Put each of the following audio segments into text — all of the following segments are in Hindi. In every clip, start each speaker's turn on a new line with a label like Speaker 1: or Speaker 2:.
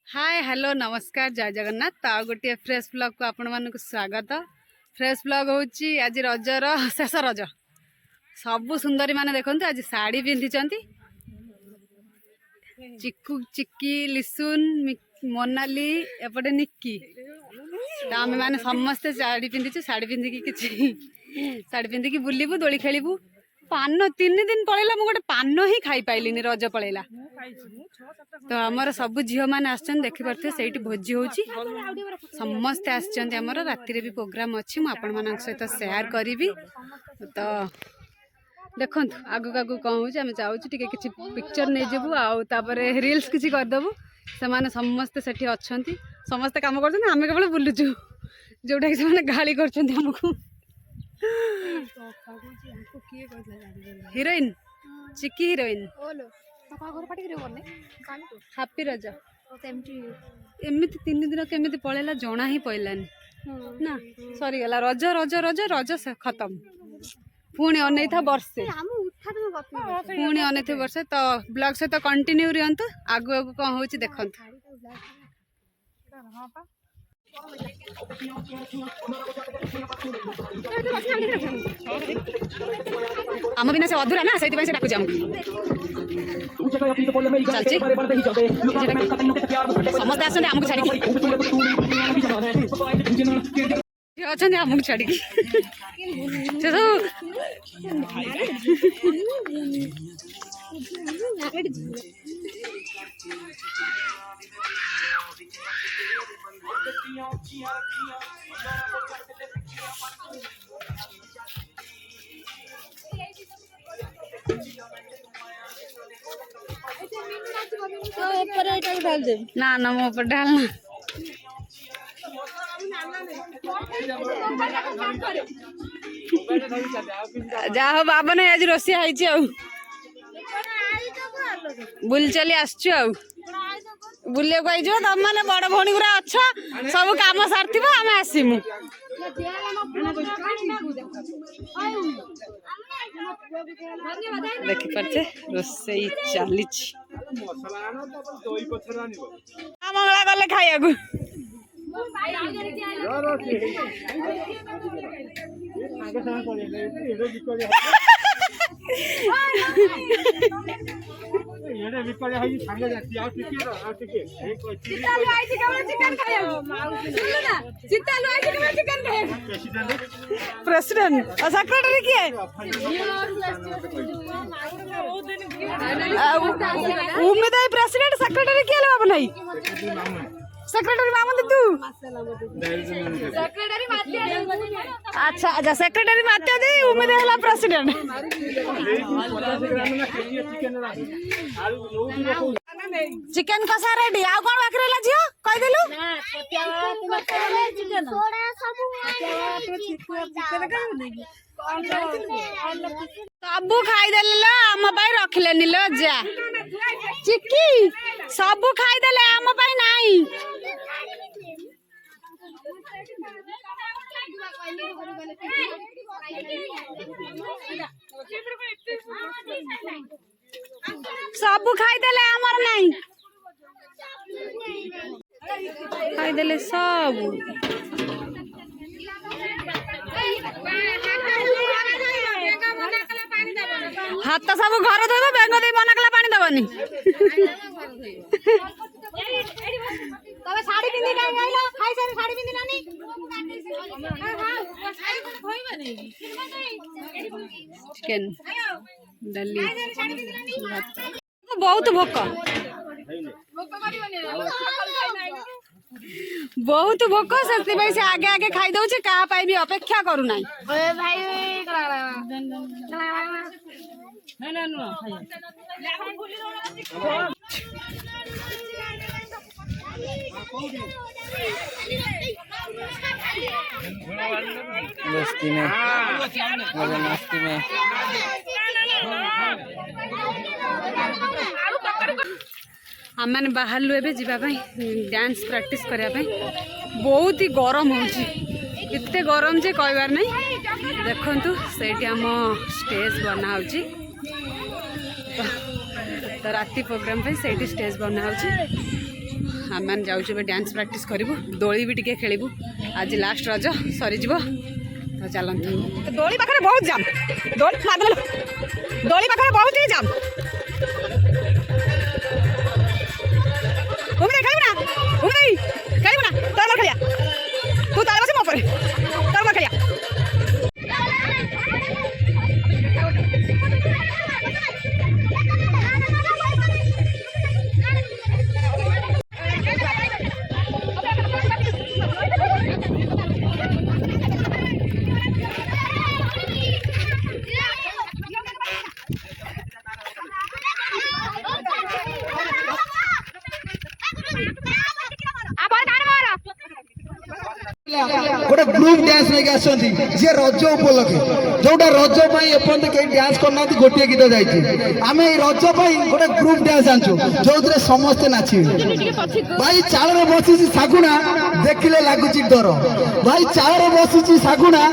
Speaker 1: हाय हेलो नमस्कार जय जगन्नाथ तो गोटे फ्रेश ब्लॉग को आपण मानक स्वागत। फ्रेश ब्लॉग हूँ आज रजर शेष रज सबु सुंदरी माने देखो आज शाढ़ी पिंधि चिक्कू चिक्की लिसुन मोनाली एपटे निक्की तो आम मैंने समस्ते शाढ़ी पिंधि शाढ़ी पिंधिकी किसी शाढ़ी पिंधिकी बुलू दोली खेलू पान 3 दिन पलैला मु गोटे पान ही खाई पाइलिनी रज पलैला तो आमर सब झील मैंने आसछन देखि पारथे सेठी भोजी होची समस्ते आसछन हमर राति रे भी प्रोग्राम अछि मु आपण मानक सहित शेयर करिवि तो देखंतु आगु आगु कौन हो आम जाऊँ टे कि पिक्चर नहीं जीवु आउे रिल्स किसी करदेबु से माने समस्ते सेठी अच्छंती समस्ते काम करछन आमे केवल बुलुचु जोटा कि से गाली करछन हमकु हिरोइन चिक्की हिरोइन हापी रज एमती 3 दिन केमी पलैला जना ही पड़लानी ना सरीगला रज रज रज रज खत्म पुणी अनै था वर्षे पुणी अनै थे वर्षे तो ब्लॉग सहित कंटिन्यू रहंतु आगु आगु कौन हो देखंतु आम बिना से अधूरा ना से डाकू समस्त आस छाड़ी आमको छाड़ी ना ना मो ऊपर डालना जा हो बाबा ने आज रोसिया बुल चली आसचु आ बुलिया को आई तुम मैंने बड़ भौणी गुरा अच्छा सब काम सारी आम आसमु देखी पारे रोसई चली मंगला गले खाया प्रेसिडेंट और सेक्रेटरी किए उम्मीद है प्रेसिडेंट सेक्रेटरी किए बाबू नहीं सेक्रेटरी मामू तू अच्छा अच्छा सेक्रेटरी मात्या दी उम्मीद है प्रेसिडेंट चिकन कसा रेडी आ कौन बाकी रहा झील कहीदेलु सबू खाईदेले आम रखिले लो जा चिक्की सबू खाईदेले आम नहीं सबू खाईदेले आमर नहीं खाईदेले सब हाथ सब घर धोब बेंग दे मना कला पानी दबनी तबे साड़ी पिंदी का आइला खाई सारी साड़ी पिंदी नानी चिकन दली बहुत भोक बहुत भोक से आगे आगे खाई दउछ का पाई भी अपेक्षा करू नाही मस्ती में मस्ती में आम मैंने बाहर एवं जावाई डांस प्रैक्टिस करने बहुत ही गरम होते गरम जे कहबार नहीं देखु से आम स्टेज बना तो राति प्रोग्राम पे से स्टेज बना आम मैंने जाऊँ डांस प्रैक्टिस करूँ दोली भी टिके खेलू आज लास्ट रज सरीज तो चलते दोली पाखे बहुत जाम दोली पाखे बहुत ही जाम खेलना तोर खेलिया तू ताले बस मो पर तोर खेलिया
Speaker 2: गोटे ग्रुप डांस नहीं आसती जी रज उपलक्षे जोटा रज एपर्त कहीं डांस करना गोटे गीत जाइए आम रज गोटे ग्रुप डांस आनचु जो समस्ते नाचे भाई चाल बसी शागुणा देखिले लगुच डर भाई चाल बसी शागुणा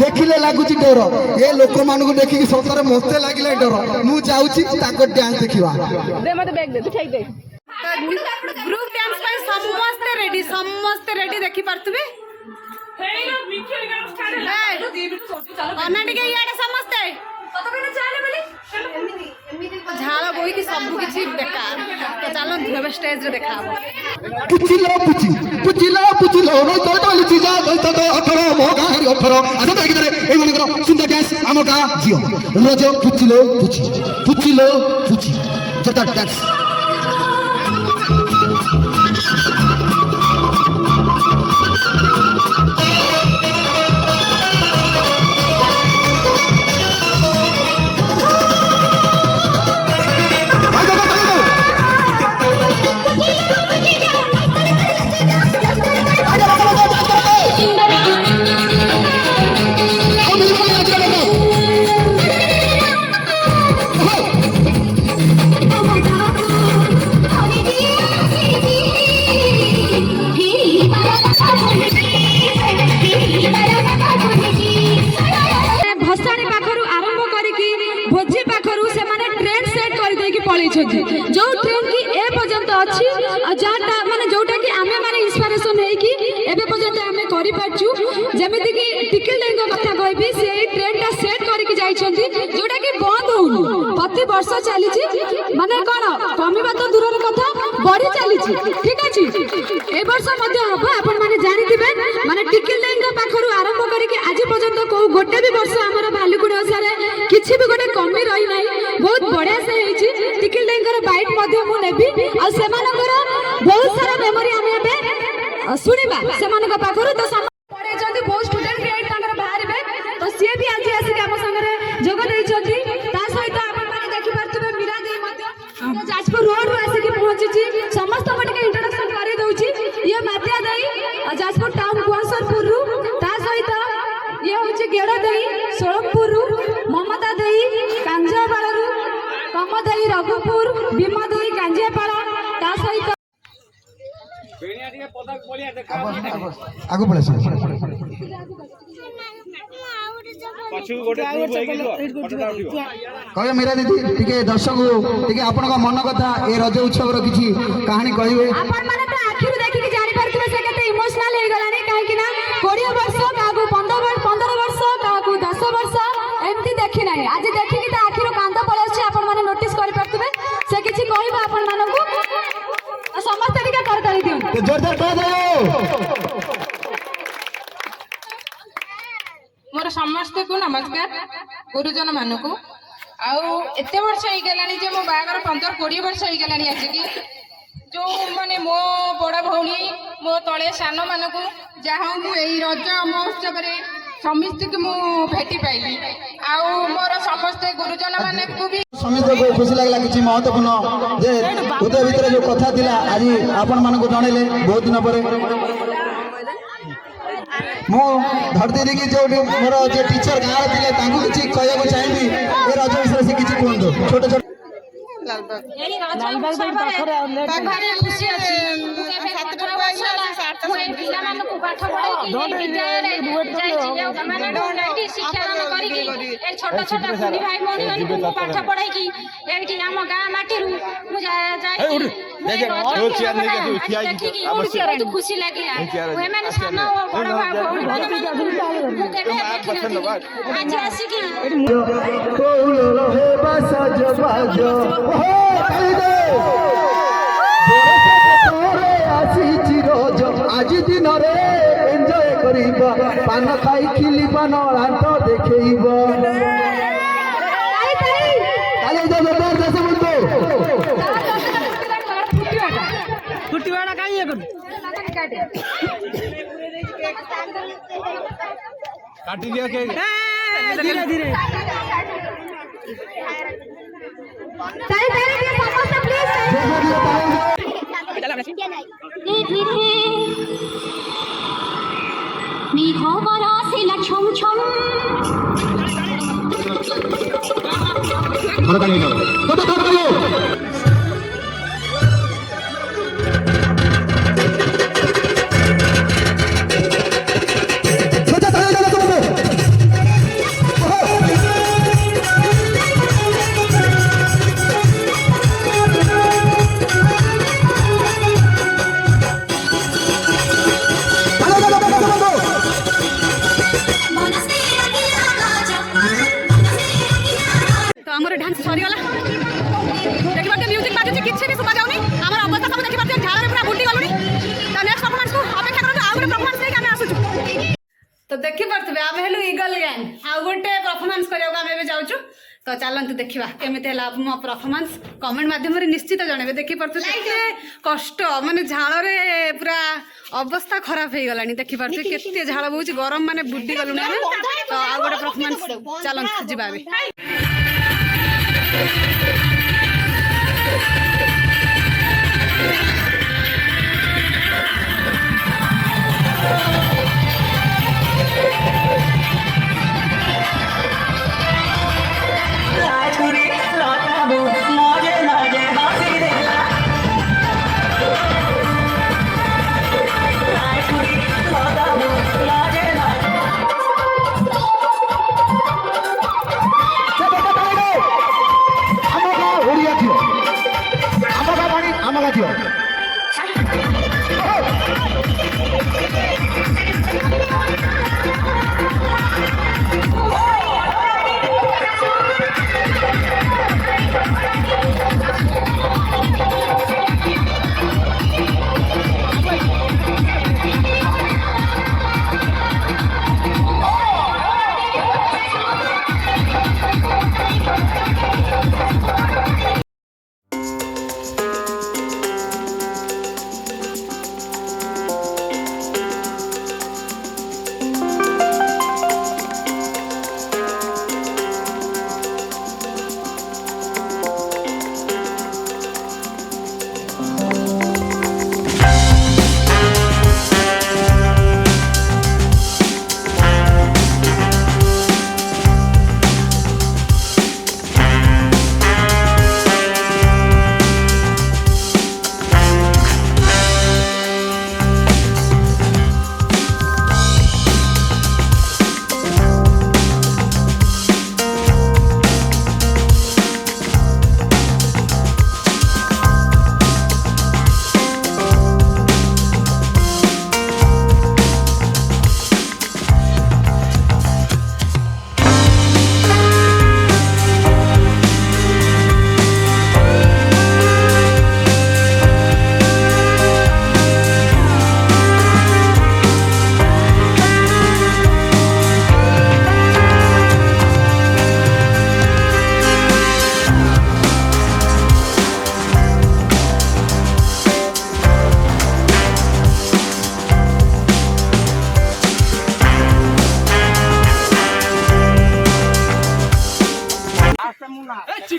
Speaker 2: देखिले लगुच डर ये लोक मान देखिक सतरे मत लगे डर मुझे डांस देखा
Speaker 1: ग्रुप डांस समस्ते रेडी देखी पार्थे समस्ते झाल बोई सब किसी बेकार तो चलो झे स्टेज देखा
Speaker 2: पुचिलो पुचिलो पुचिलो तो तो चीजा तो तो अथरो मो गाहरी अथरो अच्छा देखि दरे ए मन सुंदर डांस हम गा जियो रज पुचिलो पुची पुचिलो पुची जता डांस
Speaker 3: जो ट्रेन की ए पर्यंत अच्छी जहाँ माने जोटा कि आमे माने इंस्पिरेशन है कि एबे पर्यंत आमे करि पाछु जेमिति कि टिकल डेंग कथा कहबी से ट्रेन टा सेट करके जाई छथि जोटा कि बंद होउनु प्रति वर्ष चली छी माने कोन कमिबा तो दूर कथा बढ़ी चली छी ठीक अछि ए वर्ष मध्य हबो आपण माने जानि दिबे माने टिकल डेंग पाखरु आरंभ करके आज पर्यंत को गोटे भी वर्ष हमर भालुकुडी ओसारे किछि भी गोटे कमी रही नाही बहुत बढ़िया से हेछि टिकल डेंगर बाइक मध्य मु नेबी आ सेमानकर बहुत सारा मेमोरी आमे एबे सुनिबा सेमानक पाखरु तो पढे जंती बहुत स्टूडेंट ग्रेड तांकर बाहरबे तो से भी आज आसी हम संगे जोग देई छथि ता सहित आपण माने देखि पारथबे मीरा देई मध्य जाजपुर रोड रो आसी कि पहुंची छी समस्त मटे इंट्रोडक्शन करि दउची ये मात्या देई जाजपुर टाउन कुआसरपुर रु ता सहित ये होची गेड़ा देई सोलमपुर रु ममता देई कांजापाड़ रु कम देई रघुपुर भीमा देई कांजापाड़ ता सहित
Speaker 2: आगो पड़े कहे मेरा दीदी टिके दर्शक टिके आपण मन कथा ए रज उत्सव रो किछि कहानी कहिबे
Speaker 3: आपण माने तो आखिर देखि के जानि परथिबे से केते इमोशनल हे गलानी काहे कि ना 20 वर्ष कागु 15 वर्ष कागु 10 वर्ष एमती देखि नाही आज देखि कि त आखिर कांद पळे अछि आपण माने नोटिस करि परथिबे से किछि कहिबा आपण मानकु समस्त टिके कर दई दिउ
Speaker 2: जोरदार कह दो
Speaker 4: मोर समस्त को नमस्कार गुरुजन मानकु आउ एते वर्ष हो गलानी जे मो बागर 15-20 वर्ष हो गलानी आज की जो माने मो बड़ भौणी मो तले सान मानकु जहाँ मु एई रज महोत्सव रे समस्त को मु भेटी पाइली आउ मोर समस्त गुरुजन मानकु भी
Speaker 2: समस्त को खुशी लागला किछि महत्वपूर्ण जे उदय भितर जो कथा थिला आज आपण मानकु जणेले बहुत दिन परे मु धरती देखी जो मोर जे टीचर गाँव थे तांकु किछि कहया चाहिए ए रज विषय से किछि कहंदो छोट छोट
Speaker 4: खुशी अछि पिला मानकु पाठ पढाई कि विद्यालय जाई छी माने
Speaker 5: ଏଠି ଶିକ୍ଷାଦାନ କରିକି ଏ ଛୋଟ ଛୋଟ କୁନି ଭାଇ ଭଉଣୀମାନଙ୍କୁ ମୁଁ ପାଠ ପଢ଼େଇକି ଏଇଠି ଆମ ଗାଁ ମାଟିରୁ ମୁଁ ଯାଇକି ଦେଖିକି ବହୁତ ଖୁସି ଲାଗିଲା। ଏମାନେ ସାନ ବଡ଼ ଭଉଣୀମାନଙ୍କୁ ମୁଁ କେବେ ଦେଖିନଥିଲି ଆଜି ଆସିକି
Speaker 2: ଆଜି ଦିନରେ ଏଞ୍ଜୟ କରିବା ପାନ ଖାଇ ଖିଲି ପାନ ରାନ୍ତ ଦେଖେଇବ
Speaker 6: ଫୁଟିବାଟା କାହିଁ ଇଏ କରୁ
Speaker 7: କାଟି ଦିଅ କେକ୍
Speaker 6: ଧୀରେ ଧୀରେ
Speaker 5: খবর আসিলা ছম ছম
Speaker 1: आमर डांस सरीगला देखिए म्यूजिक बाजुची किसी भी सुबह जाऊनी आम अवस्था सब देखिए झाड़ पूरा बुटी गलुनी तो नेक्स्ट परफॉर्मेंस को अपेक्षा करूँ आउ गोटे परफॉर्मेंस लेके आम आसुचु तो देखि पारथबे आम हेलु ईगल गैंग आउ गोटे परफॉर्मेंस करिया आम एबे जाउचु तो चलतु देखा केमिति हला मो परफॉर्मेंस कमेंट माध्यम रे निश्चित जनबे देखि पारथु केते कष्ट माने झाड़ रे पूरा अवस्था खराब हो गलानी देखि पारथु केते झाड़ बहुची गरम माने बुड्डी गलुनी तो आउ गोटे परफॉर्मेंस चलतु जिबा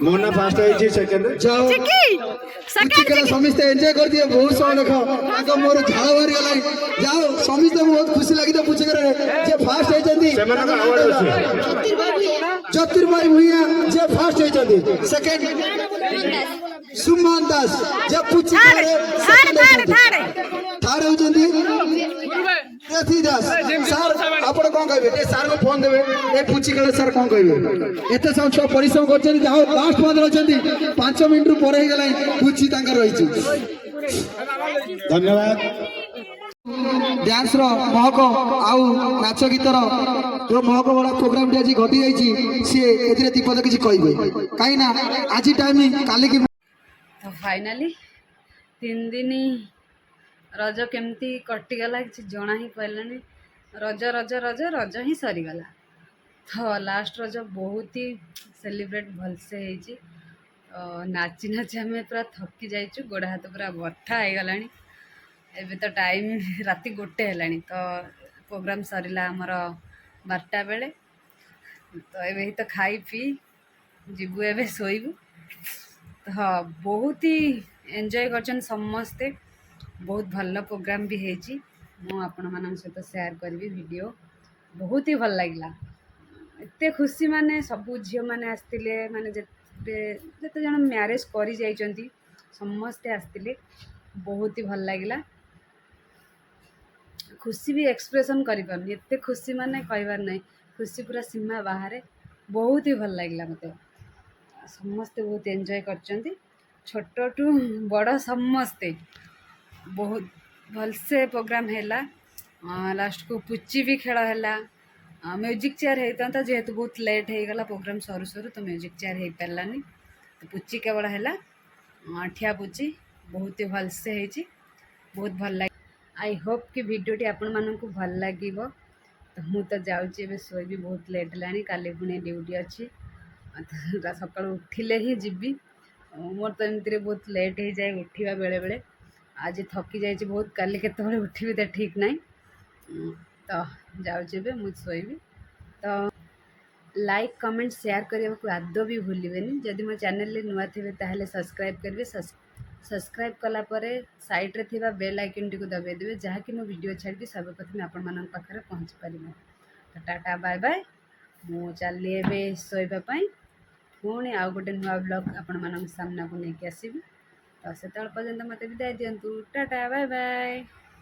Speaker 7: मोना फास्ट है सेकंड
Speaker 2: जाओ चिकी समस्त एंजॉय कर दिए बहुत समय देखो आगे मोर झाड़ बाहर गला जाओ समस्त बहुत खुशी लगी तो पूछ करे जे फास्ट है जंदी
Speaker 7: सेमन का अवार्ड अछि
Speaker 2: ज्योतिर्मय भुइया जे फास्ट है जंदी सेकंड सुमन दास जे पूछ करे थारे हो जंदी प्रथि दास सर आपण कौन कहबे सार को फोन देबे ए पूछी गले सर कौन कहबे एते सब छुआ परिश्रम करछन जाओ लास्ट पद रहछन 5 मिनिट रु परे हे गेलै पूछी तांकर रहिछु
Speaker 7: धन्यवाद
Speaker 2: डांस रो महक आउ नाच गीतर जो महक बड़ा प्रोग्राम आज घटी जाइए सी ए दीपद किसी कहबे कहीं ना आज टाइम काली की
Speaker 1: तो फाइनाली 3 दिन रज केमती कटिगला कि जना ही पारानी रज रज रज रज ही सरीगला तो लास्ट रज बहुत ही सेलिब्रेट भलसे होती नाची नाची आम पूरा थकी जाइचु गोड़ हाथ पूरा बथा हो गला एबे तो टाइम राति 1 है तो प्रोग्राम सरीला आमर 12टा बेले तो एबे ही तो खाई पी जीवु एबे शोइबु तो हाँ बहुत ही एंजॉय करछन समस्ते बहुत भल प्रोग्राम भी होती मु आपण मान सहित शेयर करी वीडियो बहुत ही भल लगे एत खुशी माने सबू झील मैंने आसते माने जिते जन मैरेज कर समस्ते आसते बहुत ही भल लगे खुशी भी एक्सप्रेशन करें एत खुशी माने कहबार नहीं खुशी पूरा सीमा बाहर बहुत ही भल लगे मत समस्ते बहुत एंजॉय करछंती छोट टू बड़ समस्ते बहुत भलसे प्रोग्राम है लास्ट को पुची भी खेल है म्यूजिक चेयर होता जेहेतु बहुत लेट हो गला प्रोग्राम सरू सरू तो म्यूजिक चेयर हो पारानी तो पुची केवल है ठिया पुची बहुत ही भलसे होती बहुत भल लगे आई होप कि वीडियोटी आपण मानक भल लगे तो मु तो जाऊँगी शोबी बहुत लेट है काली पुणी ड्यूटी अच्छी सका उठिले ही जीवी मोर तो एमती बहुत लेट हो जाए उठा बेले बेले आज थकी जाइए बहुत काली केतबेले उठिबी तो ठीक नहीं तो जाऊँगी मुझे शोबी तो लाइक कमेंट शेयर करने को आदौ भी भूलें जदि मो चैनल नुआ थे ताहले सब्सक्राइब करेंगे सब्सक्राइब कला परे साइड रे थिबा बेल आइकन टी को दबाई देवे जहाँकि मो वीडियो छाड़ी सर्वप्रथम आपण मान पाखे पहुँच पार तो टाटा बाय बाय मु चली ए शोवाई पुणी आउ गोटे नुआ ब्लॉग आपण मान सामना को लेकिन आसबि तो से पर्यंत मत विदाय दिंतु टाटा बाय बाय।